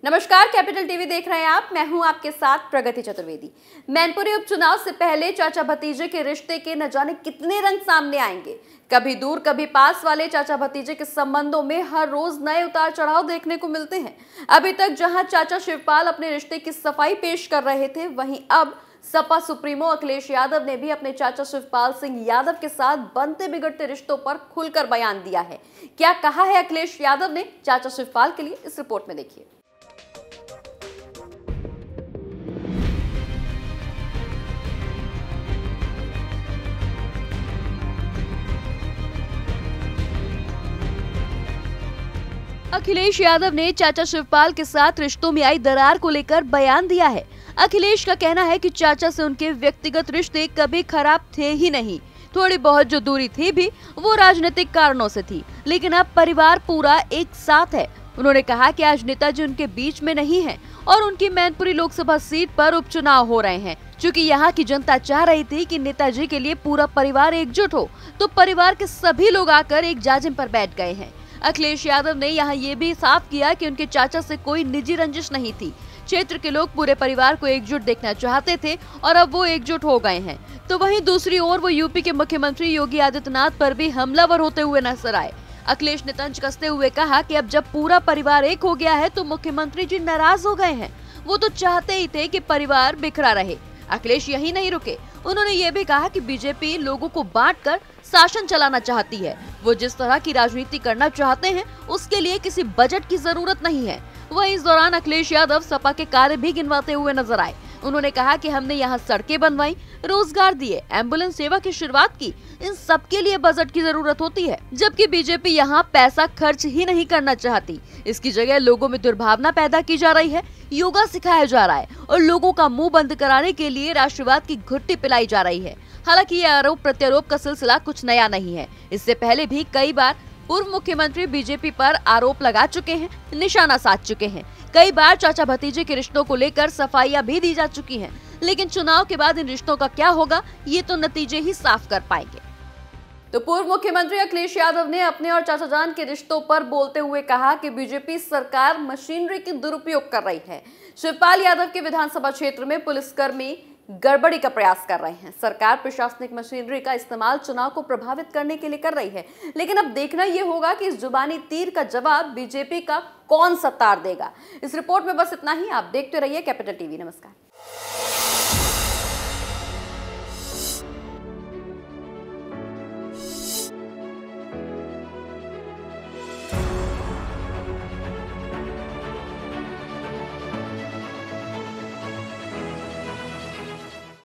नमस्कार, capital TV देख रहे हैं आप। मैं हूं आपके साथ प्रगति चतुर्वेदी। मैनपुरी उपचुनाव से पहले चाचा भतीजे के रिश्ते के न जाने कितने रंग सामने आएंगे। कभी दूर कभी पास वाले चाचा भतीजे के संबंधों में हर रोज नए उतार चढ़ाव देखने को मिलते हैं। अभी तक जहां चाचा शिवपाल अपने रिश्ते की सफाई पेश कर रहे थे, वहीं अब सपा सुप्रीमो अखिलेश यादव ने भी अपने चाचा शिवपाल सिंह यादव के साथ बनते बिगड़ते रिश्तों पर खुलकर बयान दिया है। क्या कहा है अखिलेश यादव ने चाचा शिवपाल के लिए, इस रिपोर्ट में देखिए। अखिलेश यादव ने चाचा शिवपाल के साथ रिश्तों में आई दरार को लेकर बयान दिया है। अखिलेश का कहना है कि चाचा से उनके व्यक्तिगत रिश्ते कभी खराब थे ही नहीं। थोड़ी बहुत जो दूरी थी भी वो राजनीतिक कारणों से थी, लेकिन अब परिवार पूरा एक साथ है। उन्होंने कहा कि आज नेताजी उनके बीच में नहीं है और उनकी मैनपुरी लोकसभा सीट पर उपचुनाव हो रहे हैं। चूँकि यहाँ की जनता चाह रही थी कि नेताजी के लिए पूरा परिवार एकजुट हो, तो परिवार के सभी लोग आकर एक जाजिम पर बैठ गए हैं। अखिलेश यादव ने यहाँ ये भी साफ किया कि उनके चाचा से कोई निजी रंजिश नहीं थी। क्षेत्र के लोग पूरे परिवार को एकजुट देखना चाहते थे और अब वो एकजुट हो गए हैं। तो वहीं दूसरी ओर वो यूपी के मुख्यमंत्री योगी आदित्यनाथ पर भी हमलावर होते हुए नजर आए। अखिलेश ने तंज कसते हुए कहा कि अब जब पूरा परिवार एक हो गया है तो मुख्यमंत्री जी नाराज हो गए हैं। वो तो चाहते ही थे कि परिवार बिखरा रहे। अखिलेश यही नहीं रुके, उन्होंने ये भी कहा कि बीजेपी लोगों को बांटकर शासन चलाना चाहती है। वो जिस तरह की राजनीति करना चाहते हैं उसके लिए किसी बजट की जरूरत नहीं है। वहीं इस दौरान अखिलेश यादव सपा के कार्य भी गिनवाते हुए नजर आए। उन्होंने कहा कि हमने यहाँ सड़कें बनवाई, रोजगार दिए, एम्बुलेंस सेवा की शुरुआत की। इन सब के लिए बजट की जरूरत होती है, जबकि बीजेपी यहाँ पैसा खर्च ही नहीं करना चाहती। इसकी जगह लोगों में दुर्भावना पैदा की जा रही है, योगा सिखाया जा रहा है और लोगों का मुंह बंद कराने के लिए राष्ट्रवाद की घुट्टी पिलाई जा रही है। हालांकि ये आरोप प्रत्यारोप का सिलसिला कुछ नया नहीं है। इससे पहले भी कई बार पूर्व मुख्यमंत्री बीजेपी पर आरोप लगा चुके हैं, निशाना साध चुके हैं। कई बार चाचा भतीजे के रिश्तों को लेकर सफाइयां भी दी जा चुकी हैं, लेकिन चुनाव के बाद इन रिश्तों का क्या होगा ये तो नतीजे ही साफ कर पाएंगे। तो पूर्व मुख्यमंत्री अखिलेश यादव ने अपने और चाचा जान के रिश्तों पर बोलते हुए कहा कि बीजेपी सरकार मशीनरी की दुरुपयोग कर रही है। शिवपाल यादव के विधानसभा क्षेत्र में पुलिसकर्मी गड़बड़ी का प्रयास कर रहे हैं। सरकार प्रशासनिक मशीनरी का इस्तेमाल चुनाव को प्रभावित करने के लिए कर रही है, लेकिन अब देखना यह होगा कि इस जुबानी तीर का जवाब बीजेपी का कौन सत्तार देगा। इस रिपोर्ट में बस इतना ही। आप देखते रहिए कैपिटल टीवी। नमस्कार।